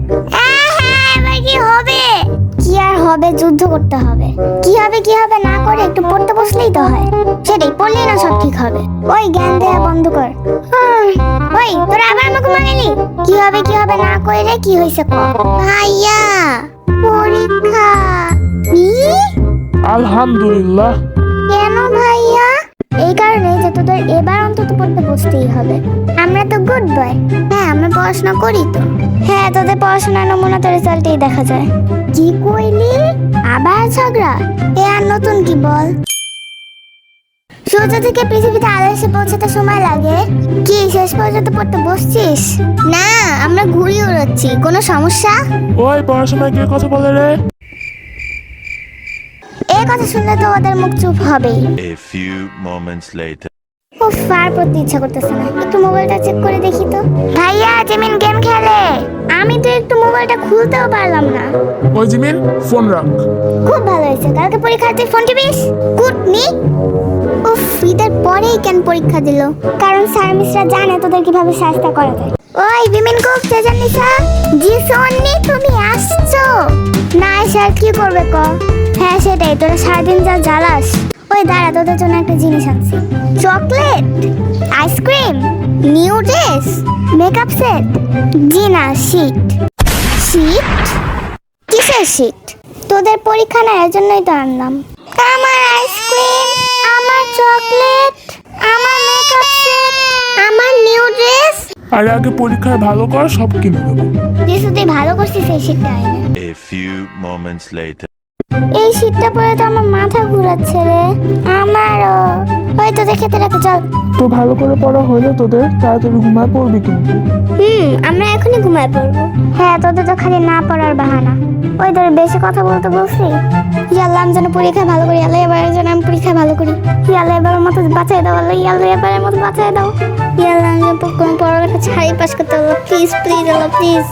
এবার কি হবে? কি আর হবে, যুদ্ধ করতে হবে। কি হবে না করে একটু পড়তে বসলেই তো হয়। সেটাই পড়লেই না সব ঠিক হবে। ওই জ্ঞান দেয়া বন্ধ কর। ওই তোরা আবার আমাকে মানালি। কি হবে না করে কি হইছে ক? ভাইয়া পরীক্ষা। আলহামদুলিল্লাহ। কেন ভাইয়া? এই কারণে যে তোদের এবার অন্তত পড়তে বসতেই হবে। আমরা তো গুড বয়। হ্যাঁ, আমরা পড়াশোনা করি তো। হ্যাঁ, তোদের পড়াশোনার নমুনা তো রেজাল্টেই দেখা যায়। কি কইলি? আবার ঝগড়া? এ আর নতুন কি বল? সূর্য থেকে পৃথিবীতে আলো এসে পৌঁছাতে সময় লাগে। কি শেষ পর্যন্ত পড়তে বসছিস? না, আমরা ঘুড়ি উড়াচ্ছি। কোনো সমস্যা? ওই পড়াশোনায় কে কথা বলে রে? এই কথা শুনলে তো ওদের মুখ চুপ হবেই। A few moments later. উফ, আর পড়তে ইচ্ছা করতেছে না। একটু মোবাইলটা চেক করে দেখি তো। ভাইয়া, জিমিন গেম খেলে। আমি তো একটু মোবাইলটা খুলতেও পারলাম না। ওই জিমিন, ফোন রাখ। খুব ভালো হয়েছে, কালকে পরীক্ষা তুই ফোন টিপিস। কুটনি। উফ, ঈদের পরেই কেন পরীক্ষা দিল? কারণ স্যার মিসরা জানে তোদের কিভাবে শাস্তা করা যায়। ওই বিমিন কুক, তেজানিসা। জি সোনি, তুমি আসছো? না স্যার, কি করবে ক? হ্যাঁ সেটাই, তোরা সারাদিন যা জ্বালাস। ওই দাঁড়া, তোদের জন্য একটা জিনিস আনছি। Chocolate, ice cream, new dress, makeup set. জি না, শীট। শীট? কিসের শীট? তোদের পরীক্ষা না, এর জন্যই তো আনলাম। আমার আইসক্রিম, আমার চকলেট, আমার মেকআপ সেট, আমার নিউ ড্রেস। আরে আগে পরীক্ষায় ভালো কর, সব কিনে দেবো। যেসু তুই ভালো করছিস এই শীটটা আইনে। A few moments later. এই শীটটা পরে তো আমার মাথা ঘুরাচ্ছে রে। আমারও। ওই তোদের খেতে রাখো, চল। তো ভালো করে পড়া হলে তোদের তাড়াতাড়ি ঘুমায় পড়বি কিন্তু। আমরা এখনই ঘুমায় পড়বো। হ্যাঁ, তোদের তো খালি না পড়ার বাহানা। ওই ধরে বেশি কথা বলতে বলছি। আল্লাহ, আমি যেন পরীক্ষা ভালো করি। আল্লাহ, এবার যেন আমি পরীক্ষা ভালো করি। আল্লাহ, এবারের মতো বাঁচাই দাও। আল্লাহ, এবারের মতো বাঁচাই দাও। আল্লাহ, আমি পড়ালেখা ছাড়াই পাস করতে হবে। Please please Allah, please.